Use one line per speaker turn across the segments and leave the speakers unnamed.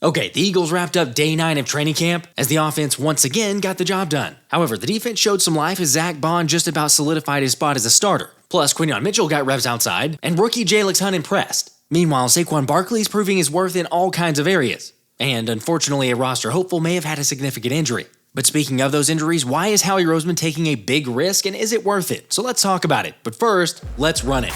Okay, the Eagles wrapped up day 9 of training camp as the offense once again got the job done. However, the defense showed some life as Zack Baun just about solidified his spot as a starter. Plus, Quinyon Mitchell got reps outside, and rookie Jalen Hurts impressed. Meanwhile, Saquon Barkley's proving his worth in all kinds of areas. And unfortunately, a roster hopeful may have had a significant injury. But speaking of those injuries, why is Howie Roseman taking a big risk, and is it worth it? So let's talk about it. But first, let's run it.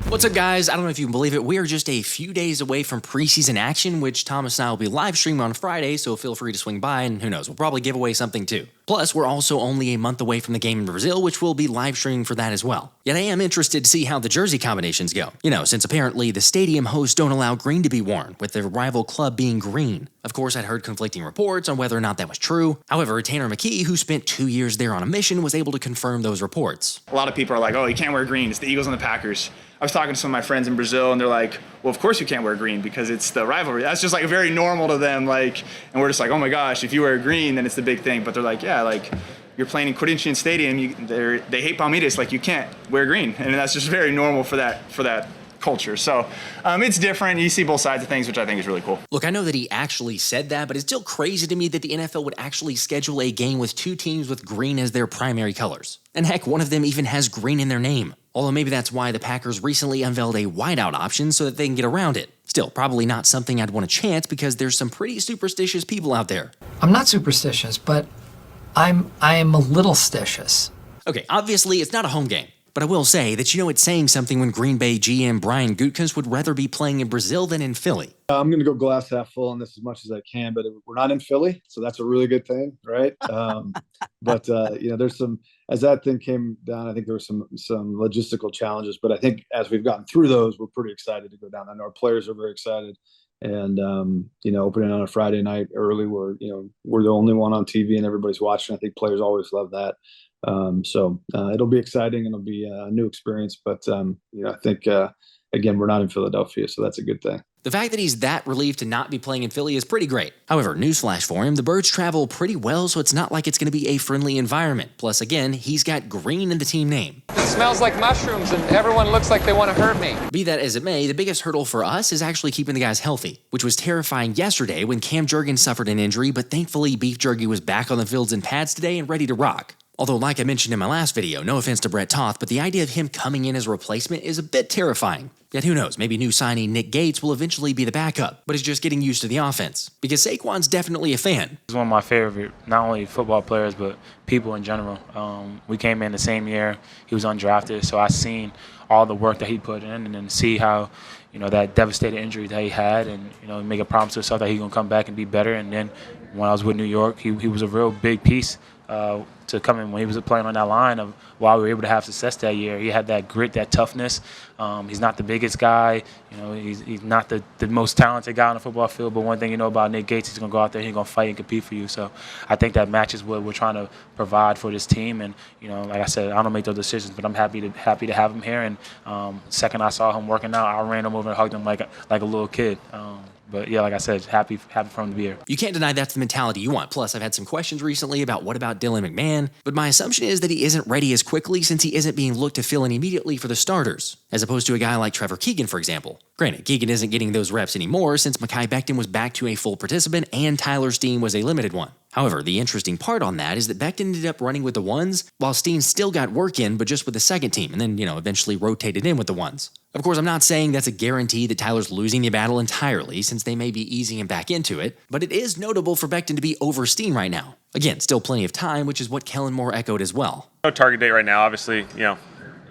What's up, guys? I don't know if you can believe it. We are just a few days away from preseason action, which Thomas and I will be live streaming on Friday, so feel free to swing by, and who knows, we'll probably give away something too. Plus, we're also only a month away from the game in Brazil, which we'll be live streaming for that as well. Yet I am interested to see how the jersey combinations go. Since apparently the stadium hosts don't allow green to be worn, with their rival club being green. Of course, I'd heard conflicting reports on whether or not that was true. However, Tanner McKee, who spent 2 years there on a mission, was able to confirm those reports.
A lot of people are like, oh, you can't wear green. It's the Eagles and the Packers. I was talking to some of my friends in Brazil, and they're like, well, of course you can't wear green because it's the rivalry. That's just very normal to them. And we're just like, oh my gosh, if you wear green, then it's the big thing. But they're like, yeah, you're playing in Quinyon Stadium. They hate Palmeiras. You can't wear green. And that's just very normal for that culture. So it's different. You see both sides of things, which I think is really cool.
Look, I know that he actually said that, but it's still crazy to me that the NFL would actually schedule a game with 2 teams with green as their primary colors. And heck, one of them even has green in their name. Although maybe that's why the Packers recently unveiled a whiteout option so that they can get around it. Still, probably not something I'd want to chance because there's some pretty superstitious people out there.
I'm not superstitious, but I am a little stitious.
Okay, obviously it's not a home game. But I will say that it's saying something when Green Bay GM Brian Gutekunst would rather be playing in Brazil than in Philly.
I'm going to go glass half full on this as much as I can, but we're not in Philly, so that's a really good thing, right? There's some, as that thing came down, I think there were some logistical challenges, but I think as we've gotten through those, we're pretty excited to go down. I know our players are very excited, and opening on a Friday night early, we're the only one on TV and everybody's watching. I think players always love that. It'll be exciting and it'll be a new experience, but I think again, we're not in Philadelphia, so that's a good thing.
The fact that he's that relieved to not be playing in Philly is pretty great. However, newsflash for him, the Birds travel pretty well, so it's not like it's going to be a friendly environment. Plus, again, he's got green in the team name.
It smells like mushrooms and everyone looks like they want to hurt me.
Be that as it may, the biggest hurdle for us is actually keeping the guys healthy, which was terrifying yesterday when Jurgens suffered an injury, but thankfully Beef Jerky was back on the fields and pads today and ready to rock. Although, like I mentioned in my last video, no offense to Brett Toth, but the idea of him coming in as a replacement is a bit terrifying. Yet who knows, maybe new signing Nick Gates will eventually be the backup, but is just getting used to the offense. Because Saquon's definitely a fan.
He's one of my favorite, not only football players, but people in general. We came in the same year. He was undrafted, so I seen all the work that he put in and then see how, that devastating injury that he had and, make a promise to himself that he's going to come back and be better. And then when I was with New York, he was a real big piece to come in when he was playing on that line of why we were able to have success that year. He had that grit, that toughness. He's not the biggest guy. He's not the most talented guy on the football field. But one thing you know about Nick Gates, he's going to go out there, he's going to fight and compete for you. So I think that matches what we're trying to provide for this team. And, like I said, I don't make those decisions, but I'm happy to have him here. And second I saw him working out, I ran him over and hugged him like a little kid. But yeah, like I said, happy for him to be here.
You can't deny that's the mentality you want. Plus, I've had some questions recently about what about Dylan McMahon, but my assumption is that he isn't ready as quickly since he isn't being looked to fill in immediately for the starters, as opposed to a guy like Trevor Keegan, for example. Granted, Keegan isn't getting those reps anymore since Mekhi Becton was back to a full participant and Tyler Steen was a limited one. However, the interesting part on that is that Becton ended up running with the ones, while Steen still got work in, but just with the second team, and then, eventually rotated in with the ones. Of course, I'm not saying that's a guarantee that Tyler's losing the battle entirely, since they may be easing him back into it, but it is notable for Becton to be over Steen right now. Again, still plenty of time, which is what Kellen Moore echoed as well.
No target date right now, obviously,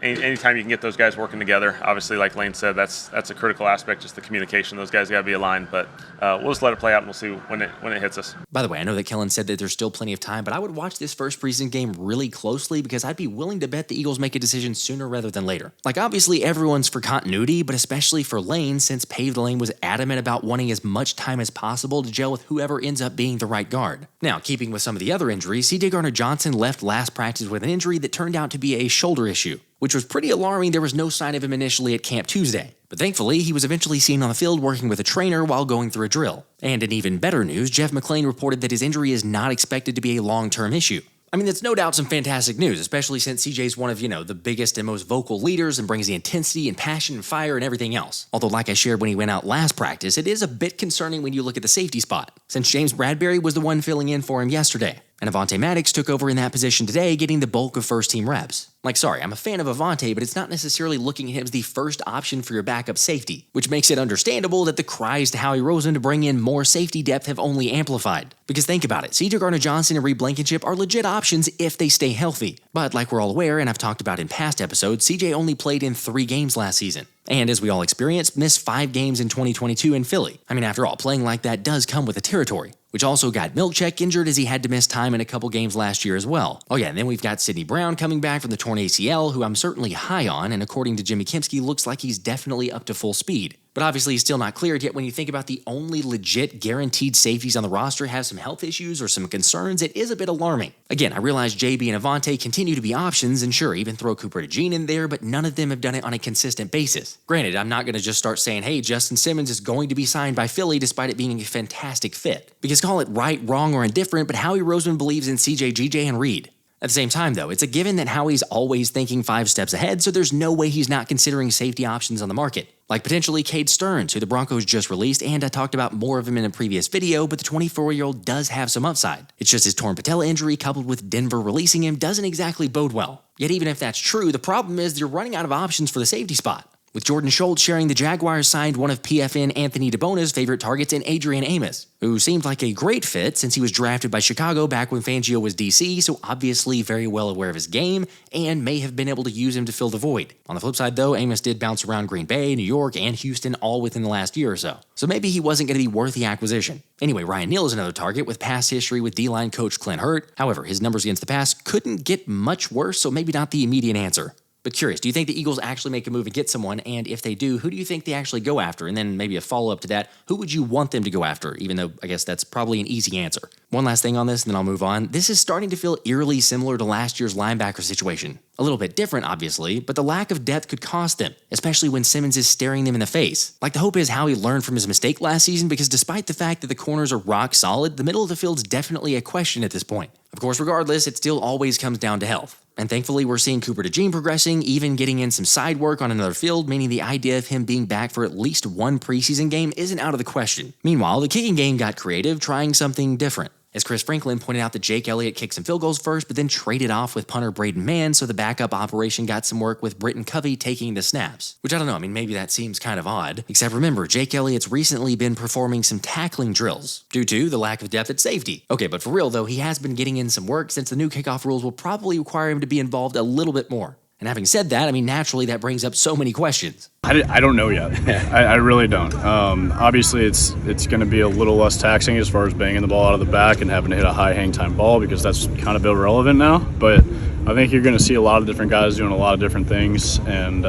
anytime you can get those guys working together, obviously, like Lane said, that's a critical aspect, just the communication. Those guys got to be aligned, but we'll just let it play out and we'll see when it hits us.
By the way, I know that Kellen said that there's still plenty of time, but I would watch this first preseason game really closely because I'd be willing to bet the Eagles make a decision sooner rather than later. Obviously, everyone's for continuity, but especially for Lane, since Paved Lane was adamant about wanting as much time as possible to gel with whoever ends up being the right guard. Now, keeping with some of the other injuries, CJ Gardner Johnson left last practice with an injury that turned out to be a shoulder issue, which was pretty alarming. There was no sign of him initially at Camp Tuesday, but thankfully he was eventually seen on the field working with a trainer while going through a drill. And in even better news, Jeff McClain reported that his injury is not expected to be a long-term issue. I mean, that's no doubt some fantastic news, especially since CJ's one of, the biggest and most vocal leaders and brings the intensity and passion and fire and everything else. Although, like I shared when he went out last practice, it is a bit concerning when you look at the safety spot, since James Bradberry was the one filling in for him yesterday, and Avonte Maddox took over in that position today, getting the bulk of first-team reps. I'm a fan of Avonte, but it's not necessarily looking at him as the first option for your backup safety, which makes it understandable that the cries to Howie Roseman to bring in more safety depth have only amplified. Because think about it, CJ Gardner Johnson and Reed Blankenship are legit options if they stay healthy. But like we're all aware, and I've talked about in past episodes, CJ only played in 3 games last season. And as we all experienced, missed 5 games in 2022 in Philly. I mean, after all, playing like that does come with the territory, which also got Milkcheck injured as he had to miss time in a couple games last year as well. Oh yeah, and then we've got Sidney Brown coming back from the torn ACL, who I'm certainly high on, and according to Jimmy Kempski, looks like he's definitely up to full speed. But obviously he's still not cleared yet. When you think about the only legit guaranteed safeties on the roster have some health issues or some concerns, it is a bit alarming. Again, I realize JB and Avonte continue to be options, and sure, even throw Cooper DeJean in there, but none of them have done it on a consistent basis. Granted, I'm not going to just start saying, hey, Justin Simmons is going to be signed by Philly despite it being a fantastic fit. Because call it right, wrong, or indifferent, but Howie Roseman believes in CJGJ and Reed. At the same time, though, it's a given that Howie's always thinking 5 steps ahead, so there's no way he's not considering safety options on the market. Like potentially Cade Stearns, who the Broncos just released, and I talked about more of him in a previous video, but the 24-year-old does have some upside. It's just his torn patella injury coupled with Denver releasing him doesn't exactly bode well. Yet even if that's true, the problem is they're running out of options for the safety spot. With Jordan Schultz sharing the Jaguars signed one of PFN Anthony DeBona's favorite targets in Adrian Amos, who seemed like a great fit since he was drafted by Chicago back when Fangio was DC, so obviously very well aware of his game and may have been able to use him to fill the void. On the flip side though, Amos did bounce around Green Bay, New York, and Houston all within the last year or so. So maybe he wasn't going to be worth the acquisition. Anyway, Ryan Neal is another target with past history with D-line coach Clint Hurt. However, his numbers against the pass couldn't get much worse, so maybe not the immediate answer. But curious, do you think the Eagles actually make a move and get someone? And if they do, who do you think they actually go after? And then maybe a follow-up to that, who would you want them to go after? Even though I guess that's probably an easy answer. One last thing on this, and then I'll move on. This is starting to feel eerily similar to last year's linebacker situation. A little bit different, obviously, but the lack of depth could cost them, especially when Simmons is staring them in the face. Like, the hope is Howie learned from his mistake last season, because despite the fact that the corners are rock solid, the middle of the field's definitely a question at this point. Of course, regardless, it still always comes down to health. And thankfully, we're seeing Cooper DeJean progressing, even getting in some side work on another field, meaning the idea of him being back for at least one preseason game isn't out of the question. Meanwhile, the kicking game got creative, trying something different. As Chris Franklin pointed out that Jake Elliott kicked some field goals first, but then traded off with punter Braden Mann, so the backup operation got some work with Britton Covey taking the snaps. Which I don't know, maybe that seems kind of odd. Except remember, Jake Elliott's recently been performing some tackling drills, due to the lack of depth at safety. Okay, but for real though, he has been getting in some work since the new kickoff rules will probably require him to be involved a little bit more. And having said that, naturally that brings up so many questions.
I don't know yet. I really don't. Obviously, it's going to be a little less taxing as far as banging the ball out of the back and having to hit a high hang time ball, because that's kind of irrelevant now. But I think you're going to see a lot of different guys doing a lot of different things. And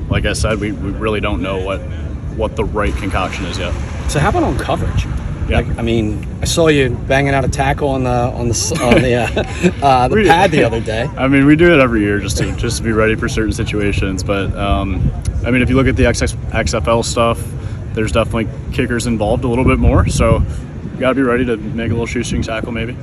like I said, we really don't know what the right concoction is yet.
So how about on coverage?
Yeah.
I saw you banging out a tackle on the pad the other day.
We do it every year just to be ready for certain situations. But if you look at the XFL stuff, there's definitely kickers involved a little bit more. So you got to be ready to make a little shoestring tackle maybe.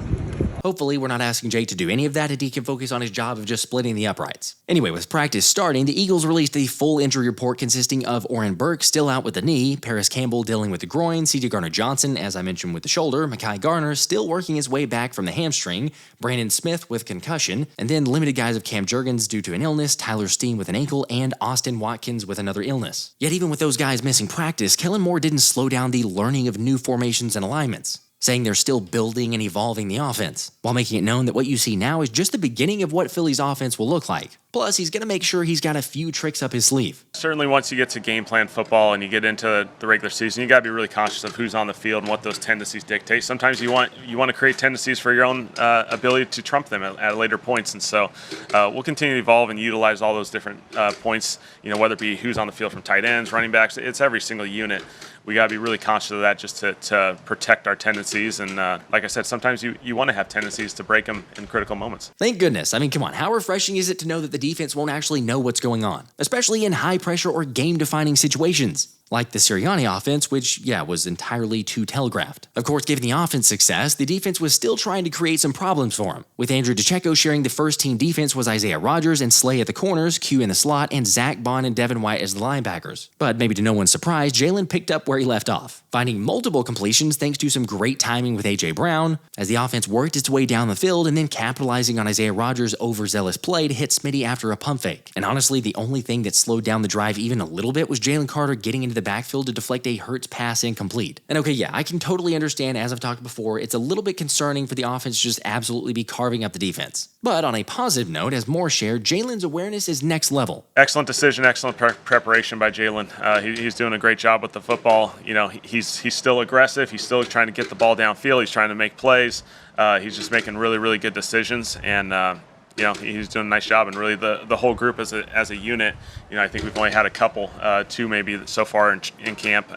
Hopefully, we're not asking Jake to do any of that, and he can focus on his job of just splitting the uprights. Anyway, with practice starting, the Eagles released a full injury report consisting of Oren Burke still out with the knee, Paris Campbell dealing with the groin, CJ Gardner Johnson, as I mentioned, with the shoulder, Mekhi Garner still working his way back from the hamstring, Brandon Smith with concussion, and then limited guys of Cam Jurgens due to an illness, Tyler Steen with an ankle, and Austin Watkins with another illness. Yet even with those guys missing practice, Kellen Moore didn't slow down the learning of new formations and alignments, saying they're still building and evolving the offense, while making it known that what you see now is just the beginning of what Philly's offense will look like. Plus, he's going to make sure he's got a few tricks up his sleeve.
Certainly once you get to game plan football and you get into the regular season, you got to be really conscious of who's on the field and what those tendencies dictate. Sometimes you want to create tendencies for your own ability to trump them at later points. And so we'll continue to evolve and utilize all those different points, whether it be who's on the field from tight ends, running backs, it's every single unit. We got to be really conscious of that just to protect our tendencies. And like I said, sometimes you want to have tendencies to break them in critical moments.
Thank goodness. Come on, how refreshing is it to know that the defense won't actually know what's going on, especially in high-pressure or game-defining situations? like the Sirianni offense, which, was entirely too telegraphed. Of course, given the offense success, the defense was still trying to create some problems for him, with Andrew DeCecco sharing the first-team defense was Isaiah Rodgers and Slay at the corners, Q in the slot, and Zack, Baun, and Devin White as the linebackers. But maybe to no one's surprise, Jalen picked up where he left off, finding multiple completions thanks to some great timing with A.J. Brown, as the offense worked its way down the field and then capitalizing on Isaiah Rodgers' overzealous play to hit Smitty after a pump fake. And honestly, the only thing that slowed down the drive even a little bit was Jalen Carter getting into the backfield to deflect a Hurts pass incomplete. And okay, I can totally understand, as I've talked before, it's a little bit concerning for the offense to just absolutely be carving up the defense. But on a positive note, as Moore shared, Jalen's awareness is next level.
Excellent decision, excellent preparation by Jalen. He's doing a great job with the football. He's still aggressive. He's still trying to get the ball downfield. He's trying to make plays. He's just making really, really good decisions. And he's doing a nice job, and really the whole group as a unit. I think we've only had a couple, two maybe so far in camp.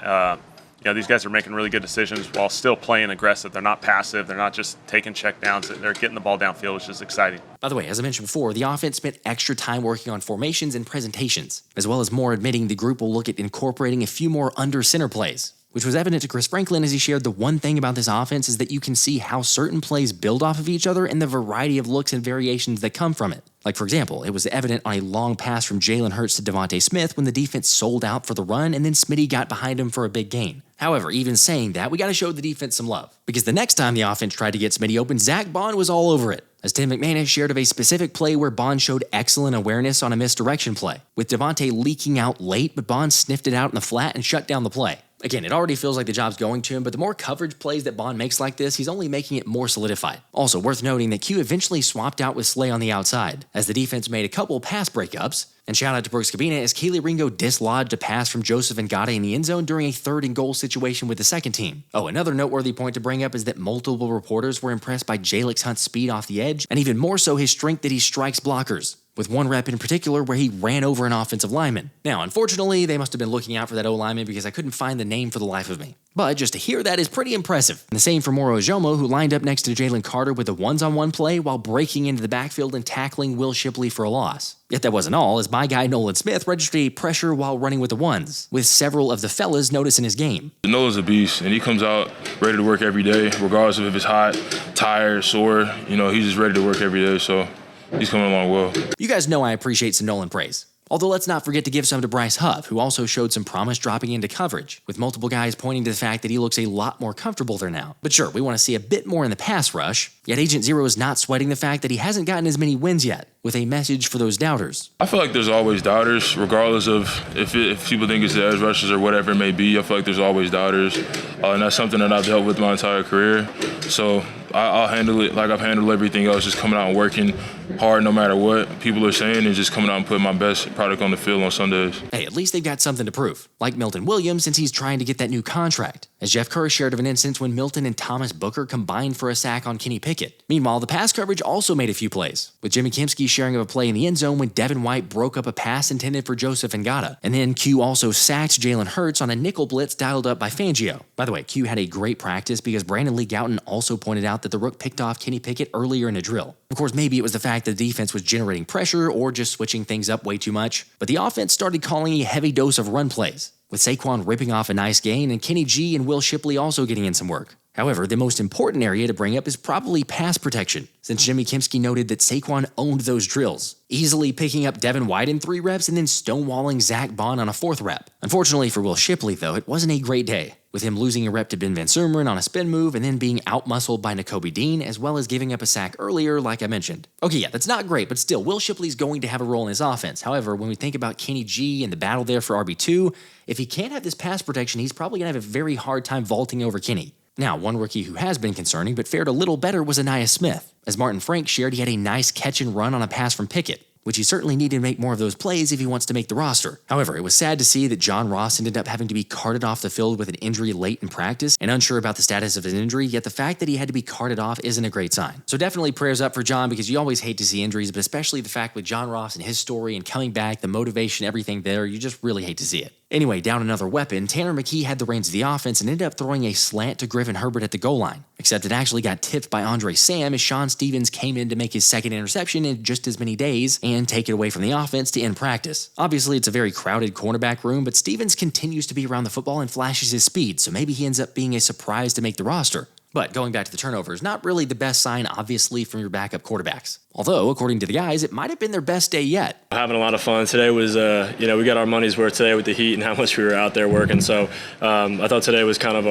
These guys are making really good decisions while still playing aggressive. They're not passive. They're not just taking check downs. They're getting the ball downfield, which is exciting.
By the way, as I mentioned before, the offense spent extra time working on formations and presentations, as well as Moore admitting the group will look at incorporating a few more under center plays, which was evident to Chris Franklin as he shared the one thing about this offense is that you can see how certain plays build off of each other and the variety of looks and variations that come from it. Like, for example, it was evident on a long pass from Jalen Hurts to Devonta Smith when the defense sold out for the run and then Smitty got behind him for a big gain. However, even saying that, we got to show the defense some love, because the next time the offense tried to get Smitty open, Zack Baun was all over it, as Tim McMahon has shared of a specific play where Baun showed excellent awareness on a misdirection play, with Devonta leaking out late, but Baun sniffed it out in the flat and shut down the play. Again, it already feels like the job's going to him, but the more coverage plays that Baun makes like this, he's only making it more solidified. Also, worth noting that Q eventually swapped out with Slay on the outside, as the defense made a couple pass breakups, and shout out to Brooks Cabina as Keely Ringo dislodged a pass from Joseph Ngata in the end zone during a 3rd and goal situation with the second team. Oh, another noteworthy point to bring up is that multiple reporters were impressed by Jalix Hunt's speed off the edge, and even more so his strength that he strikes blockers, with one rep in particular where he ran over an offensive lineman. Now, unfortunately, they must have been looking out for that O-lineman because I couldn't find the name for the life of me. But just to hear that is pretty impressive. And the same for Moro Ojomo, who lined up next to Jalen Carter with a ones-on-one play while breaking into the backfield and tackling Will Shipley for a loss. Yet that wasn't all, as my guy Nolan Smith registered a pressure while running with the ones, with several of the fellas noticing his game.
Nolan's a beast, and he comes out ready to work every day, regardless of if it's hot, tired, sore. He's just ready to work every day, so he's coming along well.
You guys know I appreciate some Nolan praise. Although let's not forget to give some to Bryce Huff, who also showed some promise dropping into coverage, with multiple guys pointing to the fact that he looks a lot more comfortable there now. But sure, we want to see a bit more in the pass rush, yet Agent Zero is not sweating the fact that he hasn't gotten as many wins yet, with a message for those doubters.
I feel like there's always doubters, regardless of if people think it's the edge rushers or whatever it may be. I feel like there's always doubters, and that's something that I've dealt with my entire career. So I'll handle it like I've handled everything else, just coming out and working hard no matter what people are saying and just coming out and putting my best product on the field on Sundays.
Hey, at least they've got something to prove, like Milton Williams since he's trying to get that new contract, as Jeff Kerr shared of an instance when Milton and Thomas Booker combined for a sack on Kenny Pickett. Meanwhile, the pass coverage also made a few plays, with Jimmy Kempski sharing of a play in the end zone when Devin White broke up a pass intended for Joseph Ngata. And then Q also sacked Jalen Hurts on a nickel blitz dialed up by Fangio. By the way, Q had a great practice because Brandon Lee Gouton also pointed out that the Rook picked off Kenny Pickett earlier in a drill. Of course, maybe it was the fact that the defense was generating pressure or just switching things up way too much, but the offense started calling a heavy dose of run plays, with Saquon ripping off a nice gain and Kenny G and Will Shipley also getting in some work. However, the most important area to bring up is probably pass protection, since Jimmy Kempski noted that Saquon owned those drills, easily picking up Devin White in 3 reps and then stonewalling Zack Baun on a 4th rep. Unfortunately for Will Shipley, though, it wasn't a great day, with him losing a rep to Ben Van Sumeren on a spin move and then being out-muscled by Nakobe Dean, as well as giving up a sack earlier, like I mentioned. Okay, yeah, that's not great, but still, Will Shipley's going to have a role in his offense. However, when we think about Kenny G and the battle there for RB2, if he can't have this pass protection, he's probably going to have a very hard time vaulting over Kenny. Now, one rookie who has been concerning but fared a little better was Ainias Smith. As Martin Frank shared, he had a nice catch and run on a pass from Pickett, which he certainly needed to make more of those plays if he wants to make the roster. However, it was sad to see that John Ross ended up having to be carted off the field with an injury late in practice and unsure about the status of his injury, yet the fact that he had to be carted off isn't a great sign. So definitely prayers up for John, because you always hate to see injuries, but especially the fact with John Ross and his story and coming back, the motivation, everything there, you just really hate to see it. Anyway, down another weapon, Tanner McKee had the reins of the offense and ended up throwing a slant to Griffin Herbert at the goal line. Except it actually got tipped by Andre Sam as Shon Stephens came in to make his second interception in just as many days and take it away from the offense to end practice. Obviously, it's a very crowded cornerback room, but Stephens continues to be around the football and flashes his speed, so maybe he ends up being a surprise to make the roster. But going back to the turnovers, not really the best sign, obviously, from your backup quarterbacks. Although, according to the guys, it might have been their best day yet.
Having a lot of fun. Today was, we got our money's worth today with the heat and how much we were out there working. So I thought today was kind of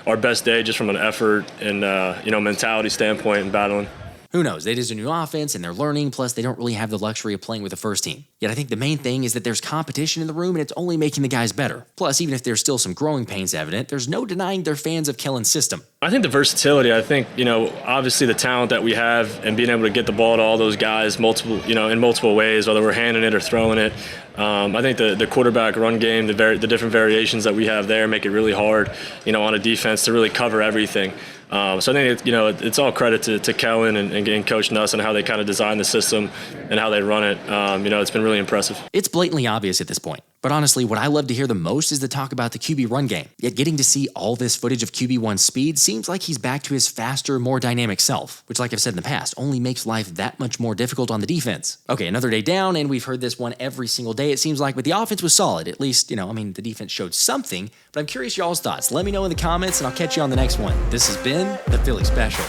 our best day just from an effort and, mentality standpoint and battling.
Who knows? It is a new offense and they're learning, plus they don't really have the luxury of playing with the first team. Yet I think the main thing is that there's competition in the room and it's only making the guys better. Plus, even if there's still some growing pains evident, there's no denying they're fans of Kellen's system.
I think the versatility, obviously the talent that we have and being able to get the ball to all those guys in multiple ways, whether we're handing it or throwing it. I think the quarterback run game, the different variations that we have there make it really hard, on a defense to really cover everything. So I think it's all credit to Kellen and Coach Nuss and how they kind of design the system and how they run it. It's been really impressive.
It's blatantly obvious at this point. But honestly, what I love to hear the most is the talk about the QB run game. Yet getting to see all this footage of QB1's speed seems like he's back to his faster, more dynamic self, which, like I've said in the past, only makes life that much more difficult on the defense. Okay, another day down, and we've heard this one every single day, it seems like, but the offense was solid. At least, the defense showed something, but I'm curious y'all's thoughts. Let me know in the comments, and I'll catch you on the next one. This has been the Philly Special.